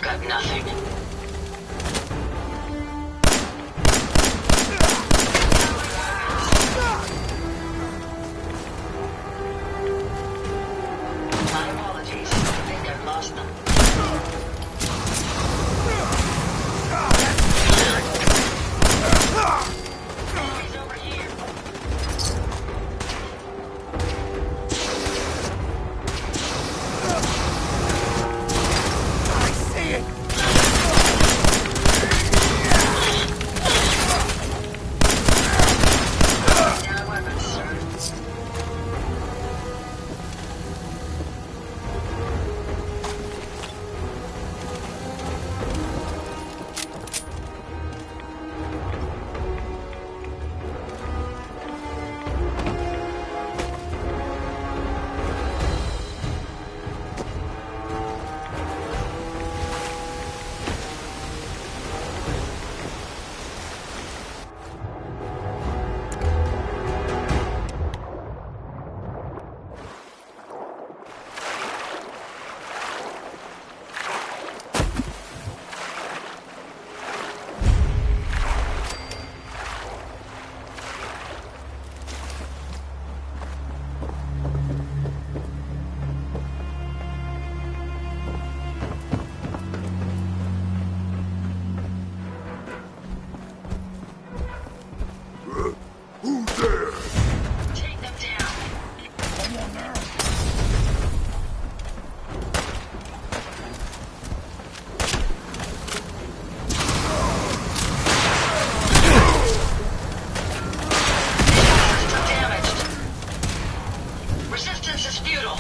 I've got nothing. My apologies. I think I've lost them. He's over here. I see it! Down weapons, sir. Who's there? Take them down. Someone there? System damaged. Resistance is futile.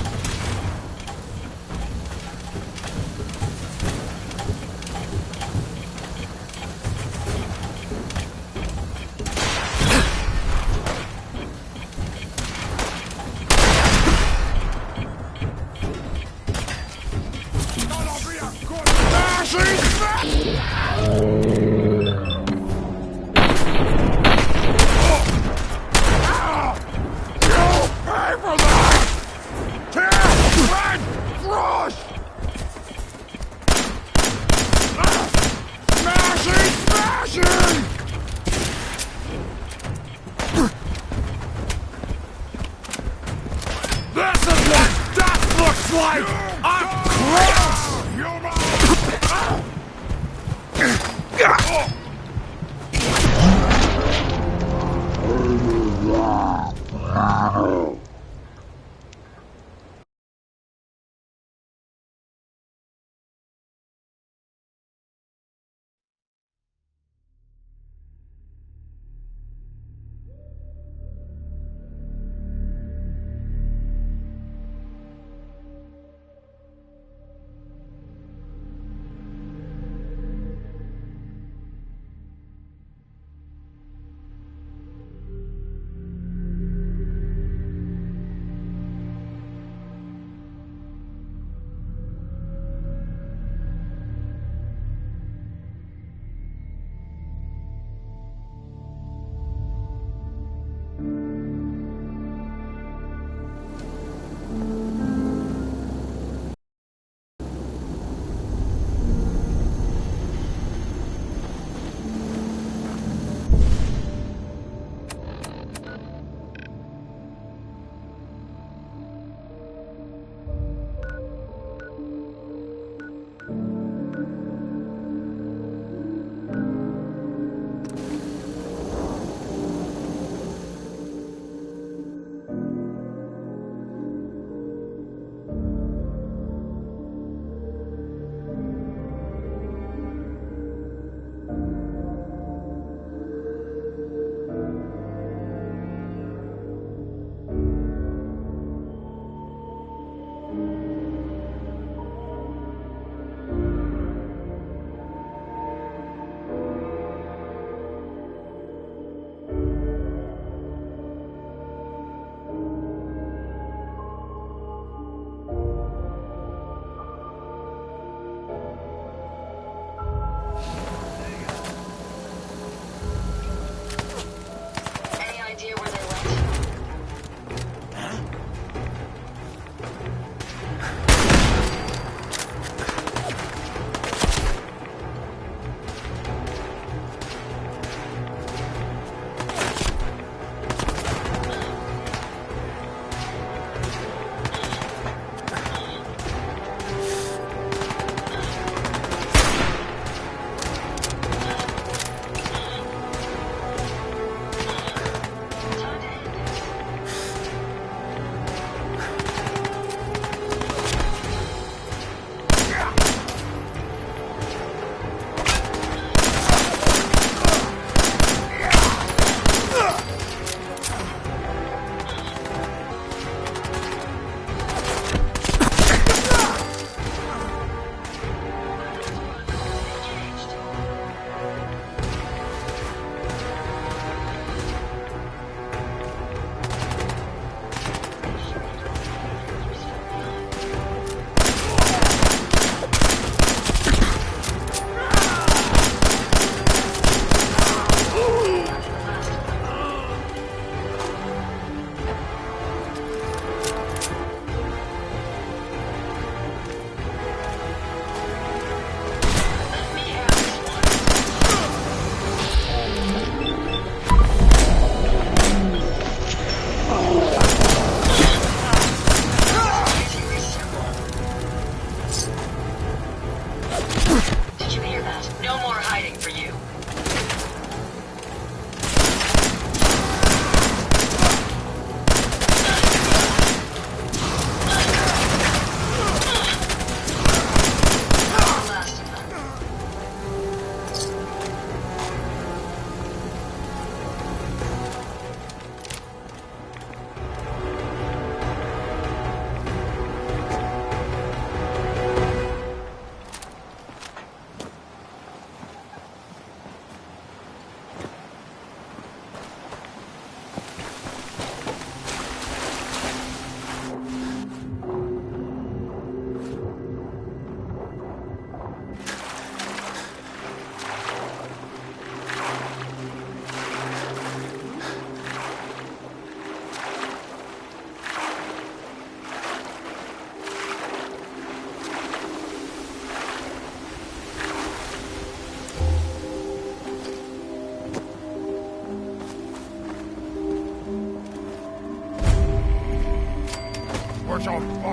This is what death looks like! Up close!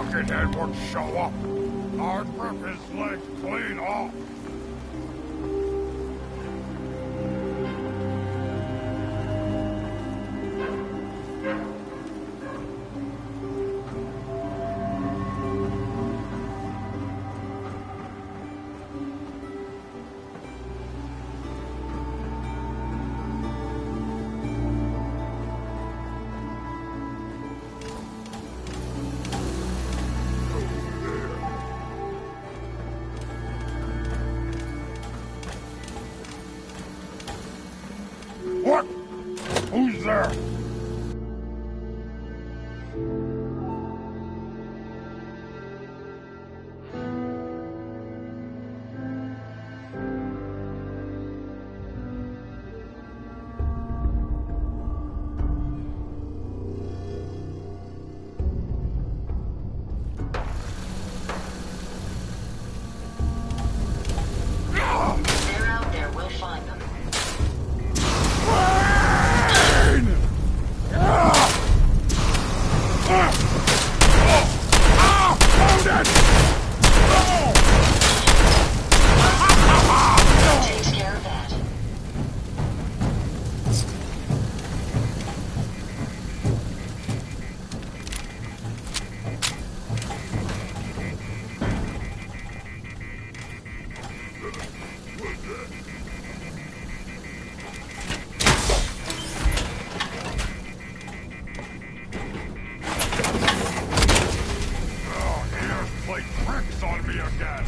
buckethead would show up, I'd rip his legs clean off. What? Who's there? If they're out there, we'll find them. Takes care of that. Oh, he just played tricks on me again.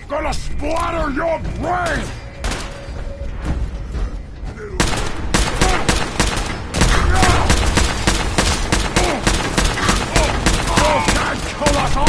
Gonna splatter your brain! Oh, can't kill us all!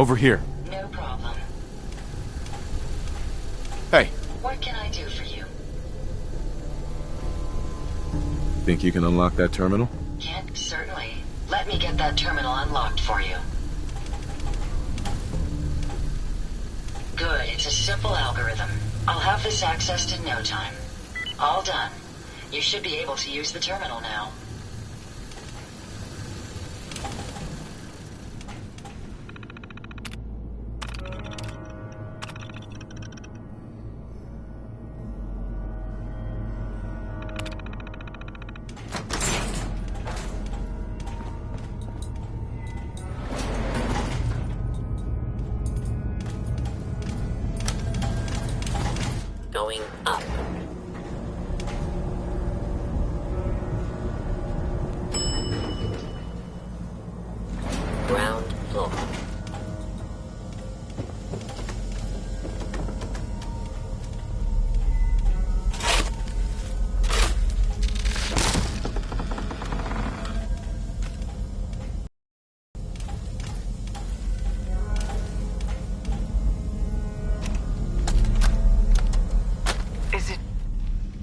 Over here. No problem. Hey, What can I do for you? think you can unlock that terminal? Kent, certainly. Let me get that terminal unlocked for you. Good, it's a simple algorithm. I'll have this accessed in no time. All done. You should be able to use the terminal now. Going up. Ground floor.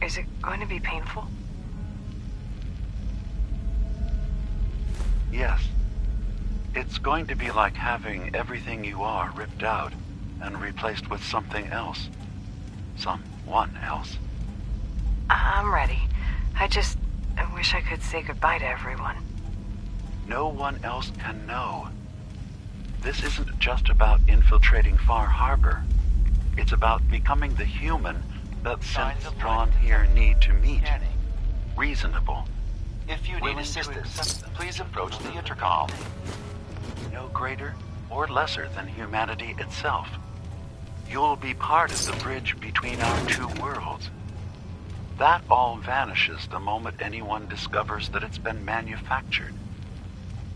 Is it going to be painful? Yes. It's going to be like having everything you are ripped out and replaced with something else. Someone else. I'm ready. I wish I could say goodbye to everyone. No one else can know. This isn't just about infiltrating Far Harbor. It's about becoming the human that synths drawn here need to meet. Reasonable. If you need assistance, please approach the intercom. No greater or lesser than humanity itself. You'll be part of the bridge between our two worlds. That all vanishes the moment anyone discovers that it's been manufactured.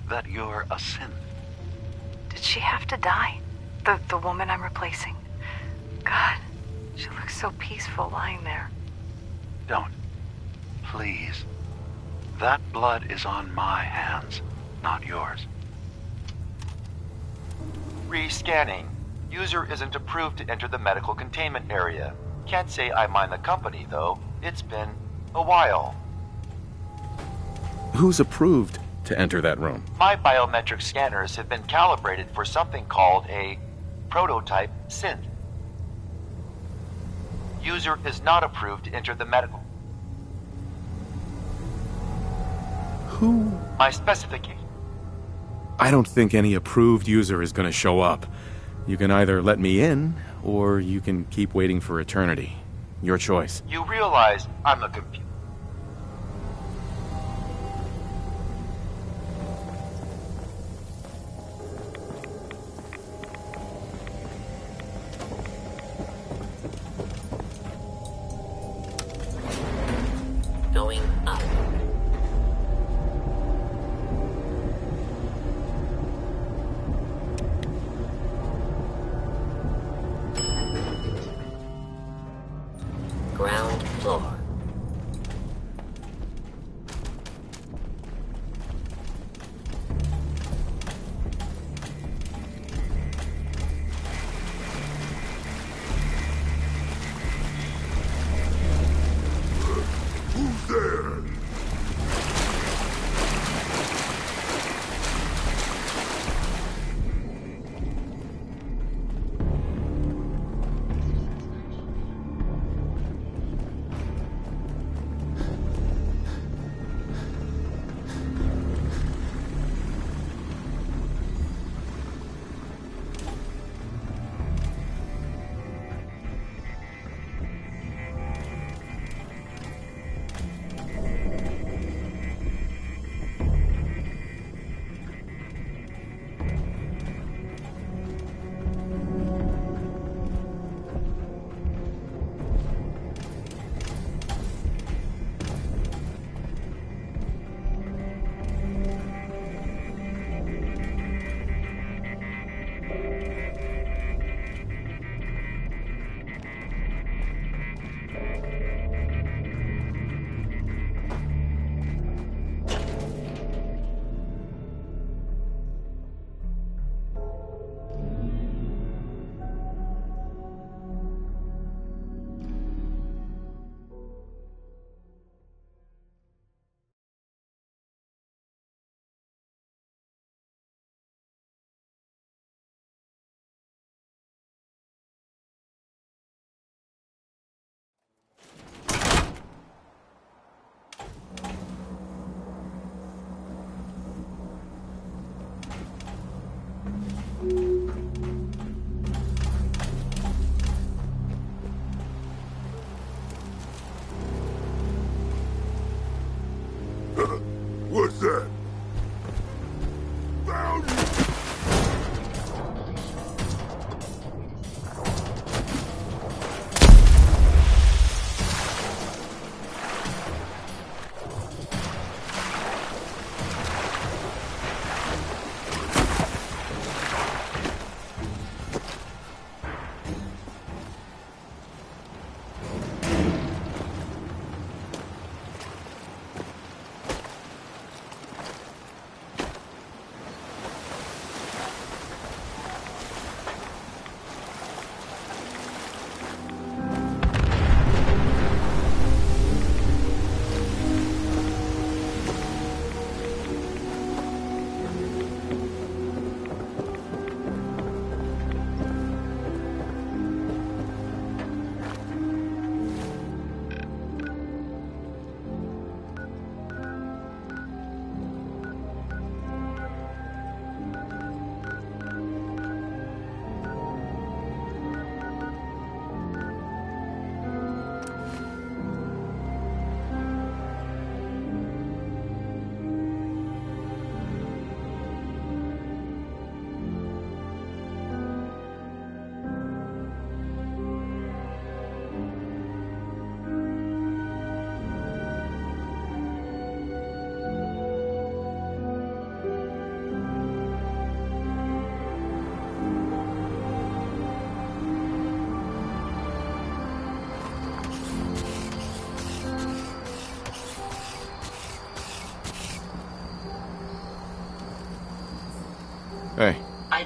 That you're a synth. Did she have to die? The woman I'm replacing? God, she looks so peaceful lying there. Don't. Please. That blood is on my hands, not yours. Rescanning. User isn't approved to enter the medical containment area. Can't say I mind the company, though. It's been a while. Who's approved to enter that room? My biometric scanners have been calibrated for something called a prototype synth. User is not approved to enter the medical. Who? My specification. I don't think any approved user is going to show up. You can either let me in, or you can keep waiting for eternity. Your choice. You realize I'm a computer. Going up. Ground floor. Who's there?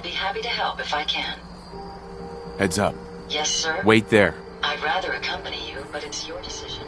I'd be happy to help if I can. Heads up. Yes, sir? Wait there. I'd rather accompany you, but it's your decision.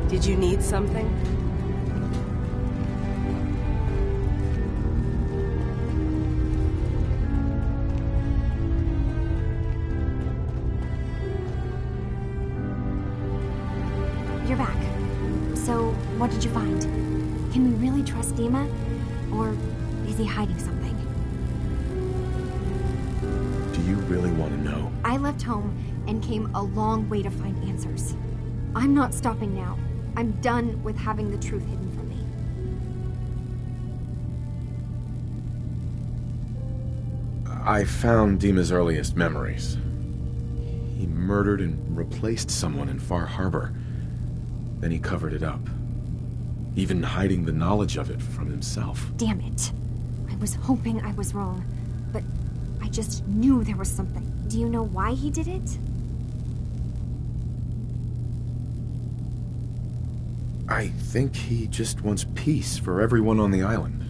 Did you need something? You're back. So, what did you find? Can we really trust DiMA? Or is he hiding something? Do you really want to know? I left home and came a long way to find answers. I'm not stopping now. I'm done with having the truth hidden from me. I found DiMA's earliest memories. He murdered and replaced someone in Far Harbor. Then he covered it up, even hiding the knowledge of it from himself. Damn it. I was hoping I was wrong, but I just knew there was something. Do you know why he did it? I think he just wants peace for everyone on the island.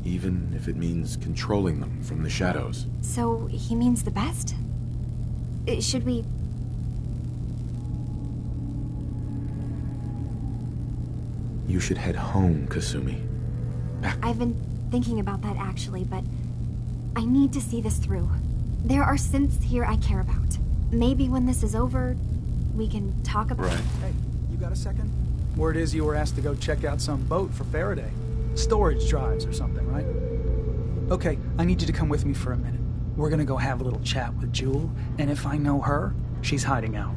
Even if it means controlling them from the shadows. So, he means the best? Should we... You should head home, Kasumi. I've been thinking about that actually, but I need to see this through. There are synths here I care about. Maybe when this is over, we can talk about... Right. Hey, you got a second? Word is you were asked to go check out some boat for Faraday. Storage drives or something, right? Okay, I need you to come with me for a minute. We're gonna go have a little chat with Jewel, and if I know her, she's hiding out.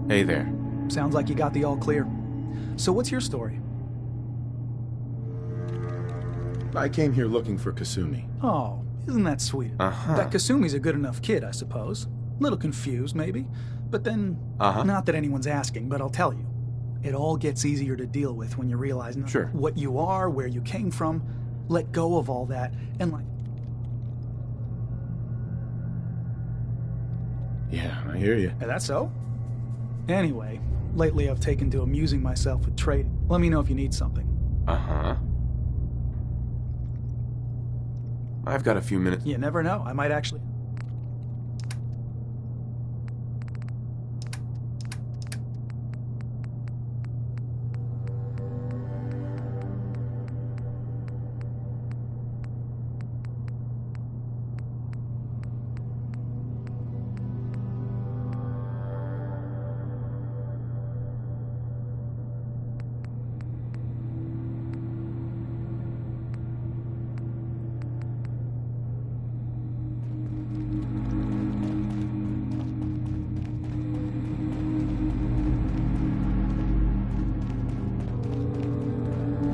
Hey there. Sounds like you got the all clear. So what's your story? I came here looking for Kasumi. Oh, isn't that sweet? That Kasumi's a good enough kid, I suppose. Little confused, maybe. But then, not that anyone's asking, but I'll tell you. It all gets easier to deal with when you realize what you are, where you came from. Let go of all that, and like... Yeah, I hear you. Is that so? Anyway, lately I've taken to amusing myself with trading. Let me know if you need something. I've got a few minutes. You never know, I might actually...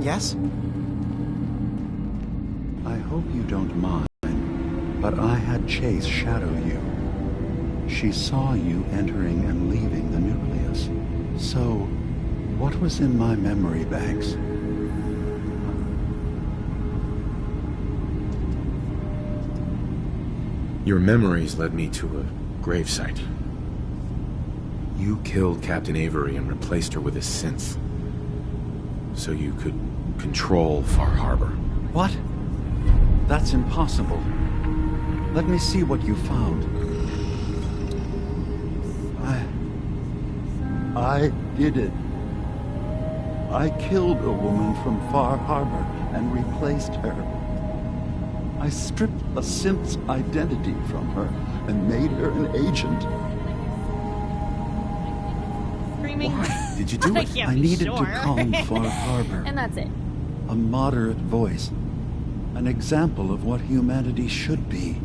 Yes? I hope you don't mind, but I had Chase shadow you. She saw you entering and leaving the nucleus. So, what was in my memory banks? Your memories led me to a gravesite. You killed Captain Avery and replaced her with a synth, so you could control Far Harbor. What? That's impossible. Let me see what you found. I did it. I killed a woman from Far Harbor and replaced her. I stripped a synth's identity from her and made her an agent. Screaming. Why did you do it? I needed to calm Far Harbor. And that's it. A moderate voice. An example of what humanity should be.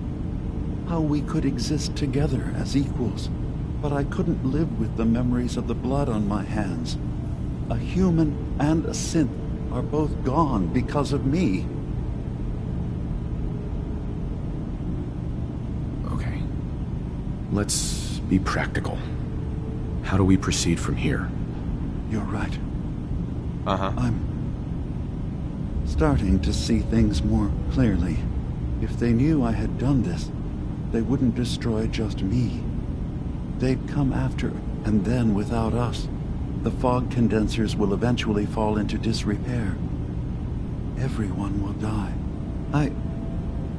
How we could exist together as equals. But I couldn't live with the memories of the blood on my hands. A human and a synth are both gone because of me. Okay. Let's be practical. How do we proceed from here? You're right. Uh-huh. I'm starting to see things more clearly. If they knew I had done this, they wouldn't destroy just me. They'd come after, and then without us, the fog condensers will eventually fall into disrepair. Everyone will die. I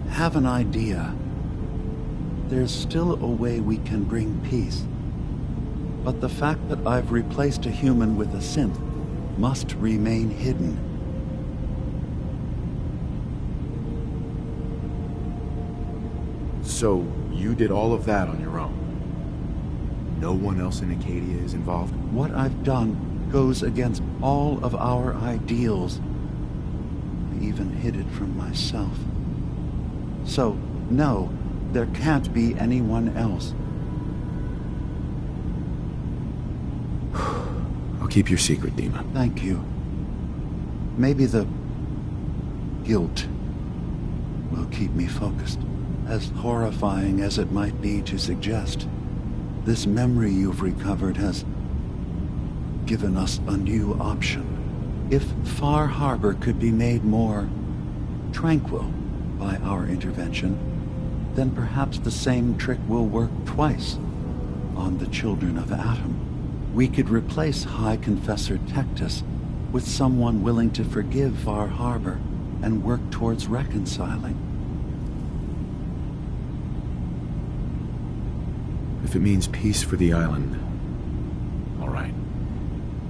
have an idea. There's still a way we can bring peace. But the fact that I've replaced a human with a synth must remain hidden. So, you did all of that on your own? No one else in Acadia is involved? What I've done goes against all of our ideals. I even hid it from myself. So, no, there can't be anyone else. I'll keep your secret, DiMA. Thank you. Maybe the guilt will keep me focused. As horrifying as it might be to suggest, this memory you've recovered has given us a new option. If Far Harbor could be made more tranquil by our intervention, then perhaps the same trick will work twice on the children of Atom. We could replace High Confessor Tectus with someone willing to forgive Far Harbor and work towards reconciling. If it means peace for the island, all right.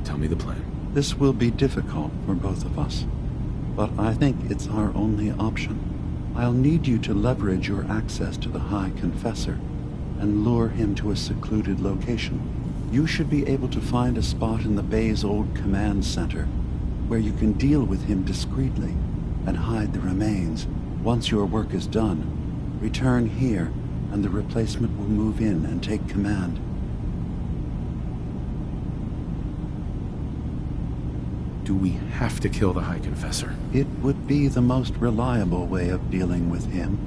Tell me the plan. This will be difficult for both of us, but I think it's our only option. I'll need you to leverage your access to the High Confessor and lure him to a secluded location. You should be able to find a spot in the bay's old command center where you can deal with him discreetly and hide the remains. Once your work is done, return here and the replacement will move in and take command. Do we have to kill the High Confessor? It would be the most reliable way of dealing with him.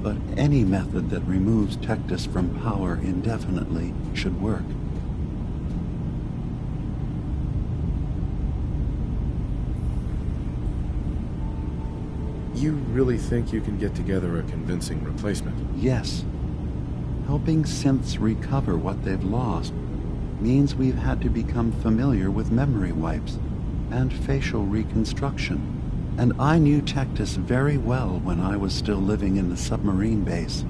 But any method that removes Tectus from power indefinitely should work. You really think you can get together a convincing replacement? Yes. Helping synths recover what they've lost means we've had to become familiar with memory wipes and facial reconstruction. And I knew Tectus very well when I was still living in the submarine base.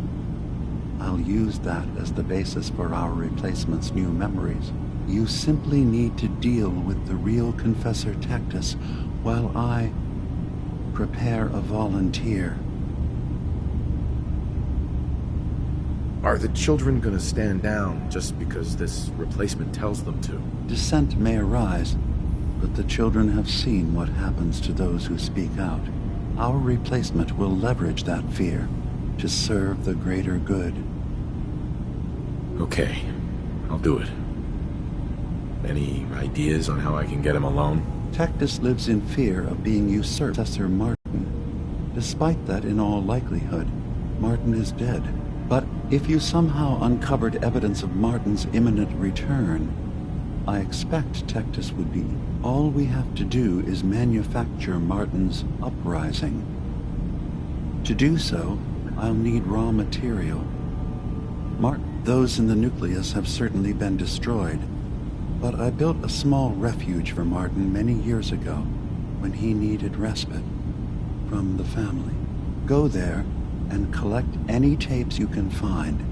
I'll use that as the basis for our replacement's new memories. You simply need to deal with the real Confessor Tectus while I prepare a volunteer. Are the children gonna stand down just because this replacement tells them to? Dissent may arise, but the children have seen what happens to those who speak out. Our replacement will leverage that fear to serve the greater good. Okay, I'll do it. Any ideas on how I can get him alone? Tectus lives in fear of being usurped by Professor Martin. Despite that, in all likelihood, Martin is dead. But if you somehow uncovered evidence of Martin's imminent return, I expect Tectus would be. All we have to do is manufacture Martin's uprising. To do so, I'll need raw material. Those in the nucleus have certainly been destroyed, but I built a small refuge for Martin many years ago when he needed respite from the family. Go there and collect any tapes you can find.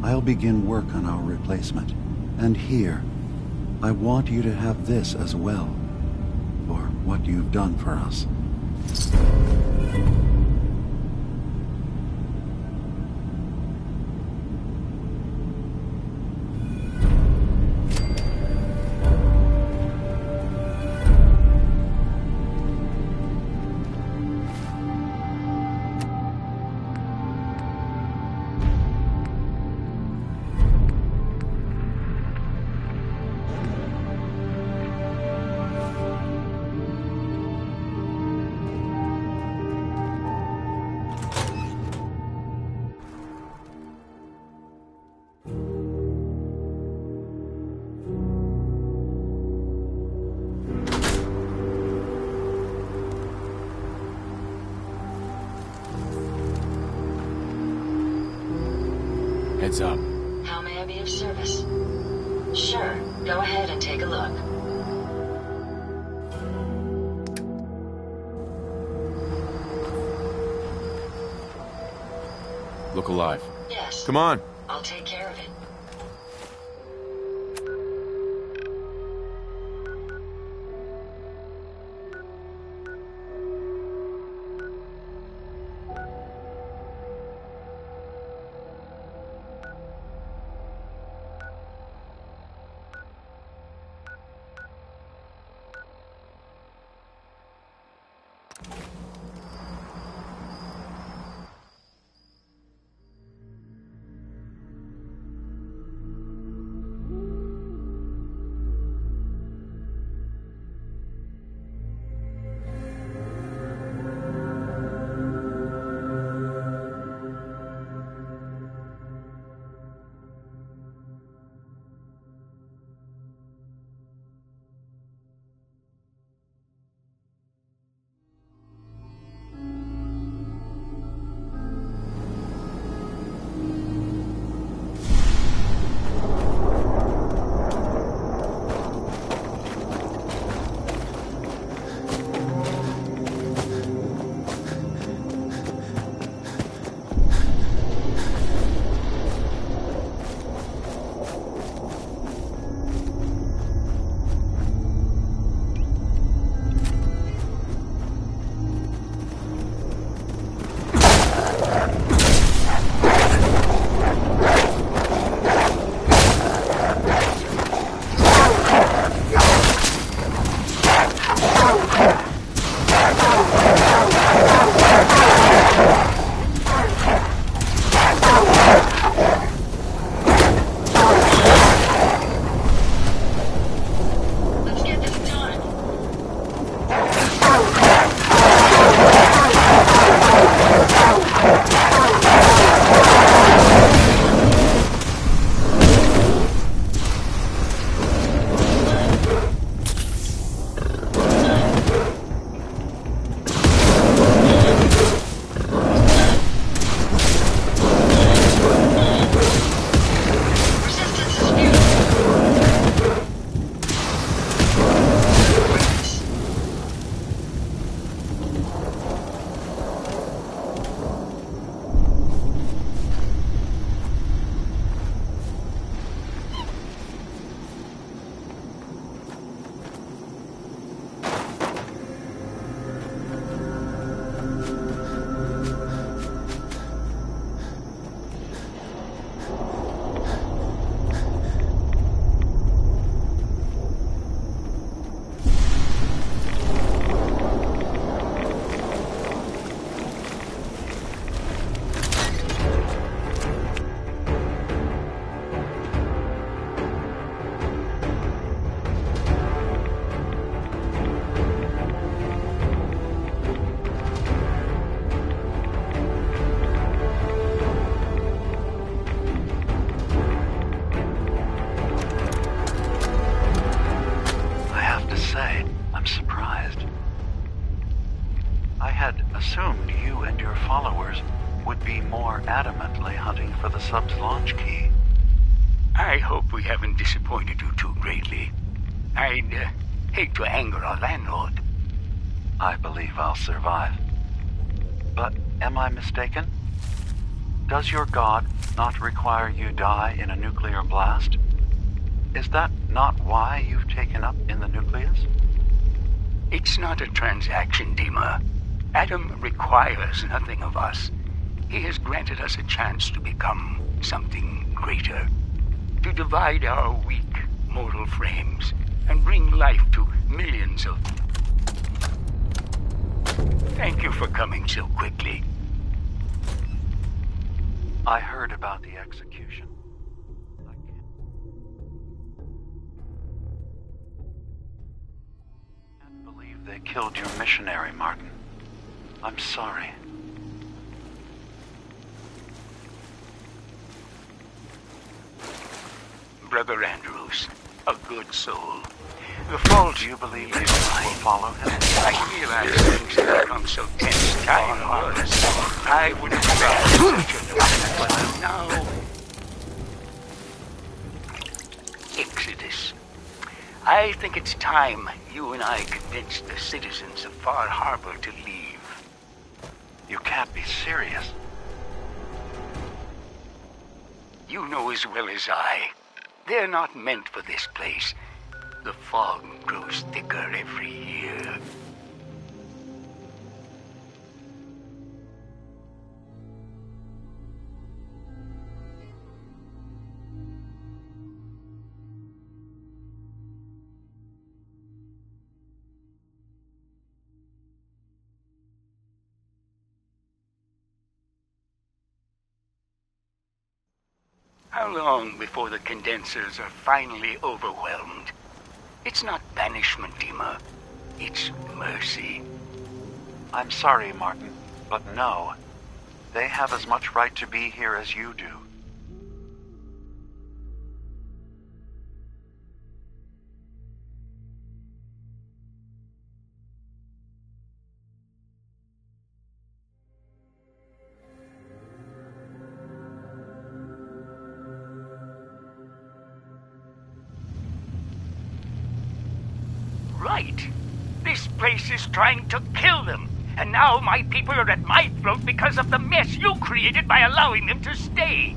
I'll begin work on our replacement. And here, I want you to have this as well, for what you've done for us. Heads up. How may I be of service? Sure, go ahead and take a look. Look alive. Yes. Come on. I'll take care of it. I'm surprised. I had assumed you and your followers would be more adamantly hunting for the sub's launch key. I hope we haven't disappointed you too greatly. I'd hate to anger our landlord. I believe I'll survive. But am I mistaken? Does your god not require you die in a nuclear blast? Is that not why you've taken up in the nucleus? It's not a transaction, DiMA. Adam requires nothing of us. He has granted us a chance to become something greater. To divide our weak, mortal frames and bring life to millions of... Thank you for coming so quickly. I heard about the execution. I can't believe they killed your missionary, Martin. I'm sorry. Brother Andrews, a good soul. The fault Do you believe you will follow him? I realize things have become so tense. Time was. I would have rather such a but now... Exodus. I think it's time you and I convinced the citizens of Far Harbor to leave. You can't be serious. You know as well as I. They're not meant for this place. The fog grows thicker every year. How long before the condensers are finally overwhelmed? It's not banishment, DiMA. It's mercy. I'm sorry, Martin, but no. They have as much right to be here as you do. Right. This place is trying to kill them. And now my people are at my throat because of the mess you created by allowing them to stay.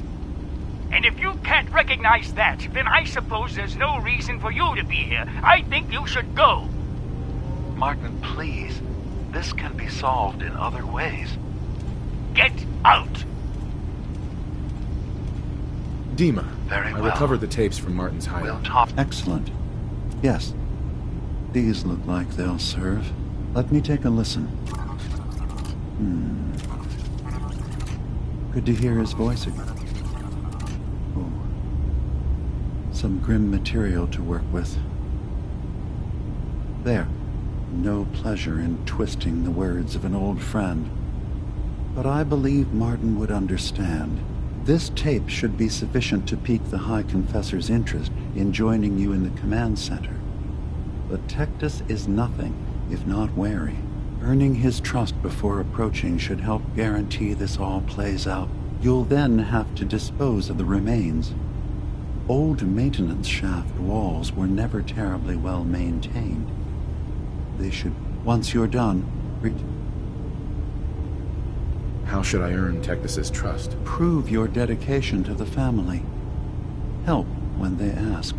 And if you can't recognize that, then I suppose there's no reason for you to be here. I think you should go. Martin, please. This can be solved in other ways. Get out! DiMA. Very well. I recovered the tapes from Martin's hideout. We'll talk. Excellent. Yes. These look like they'll serve. Let me take a listen. Good to hear his voice again. Oh. Some grim material to work with. There. No pleasure in twisting the words of an old friend. But I believe Martin would understand. This tape should be sufficient to pique the High Confessor's interest in joining you in the command center. But Tectus is nothing if not wary. Earning his trust before approaching should help guarantee this all plays out. You'll then have to dispose of the remains. Old maintenance shaft walls were never terribly well maintained. They should, once you're done, How should I earn Tectus's trust? prove your dedication to the family. Help when they ask.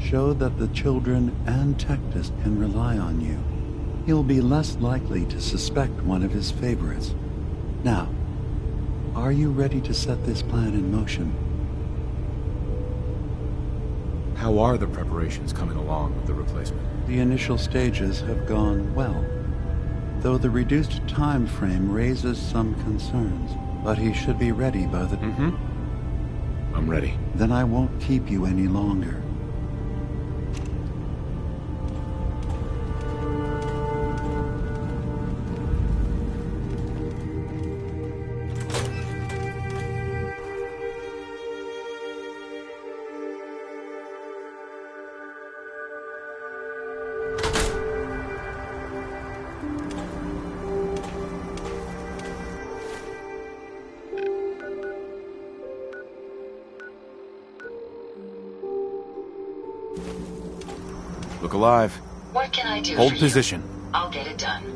Show that the children and Tectus can rely on you. He'll be less likely to suspect one of his favorites. Now, are you ready to set this plan in motion? How are the preparations coming along with the replacement? The initial stages have gone well, though the reduced time frame raises some concerns. But he should be ready by the... I'm ready. Then I won't keep you any longer. Look alive. What can I do Hold for position. You? I'll get it done.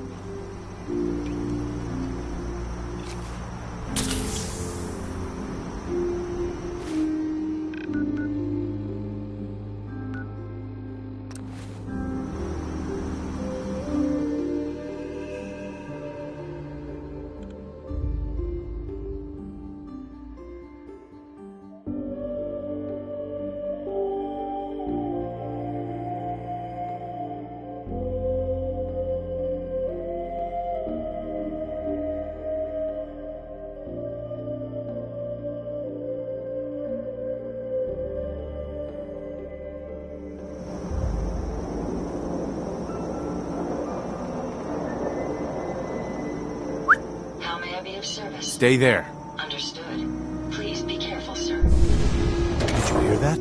Of service. Stay there. Understood. Please be careful, sir. Did you hear that?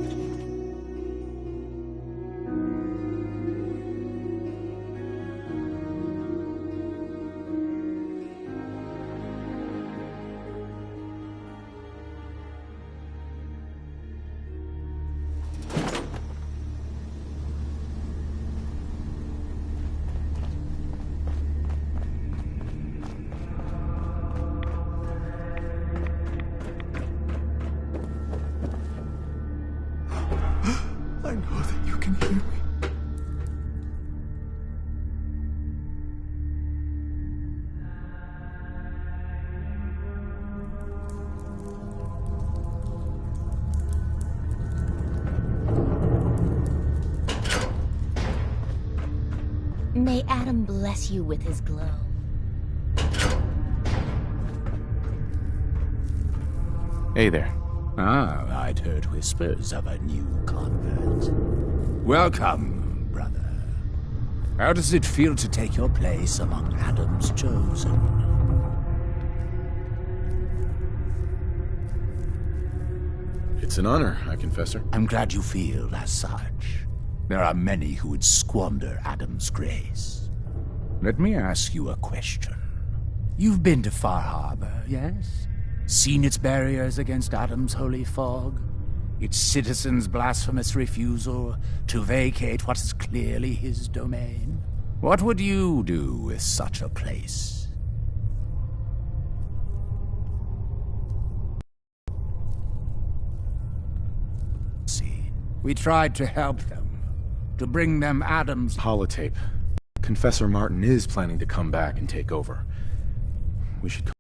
I know that you can hear me. May Adam bless you with his glow. Hey there. Ah, I'd heard whispers of a new convert. Welcome, brother. How does it feel to take your place among Adam's chosen? It's an honor, I confess, sir. I'm glad you feel as such. There are many who would squander Adam's grace. Let me ask you a question. You've been to Far Harbor, yes? Seen its barriers against Adam's holy fog? Its citizens' blasphemous refusal to vacate what is clearly his domain? What would you do with such a place? See, we tried to help them, to bring them Adam's holotape. Confessor Martin is planning to come back and take over. We should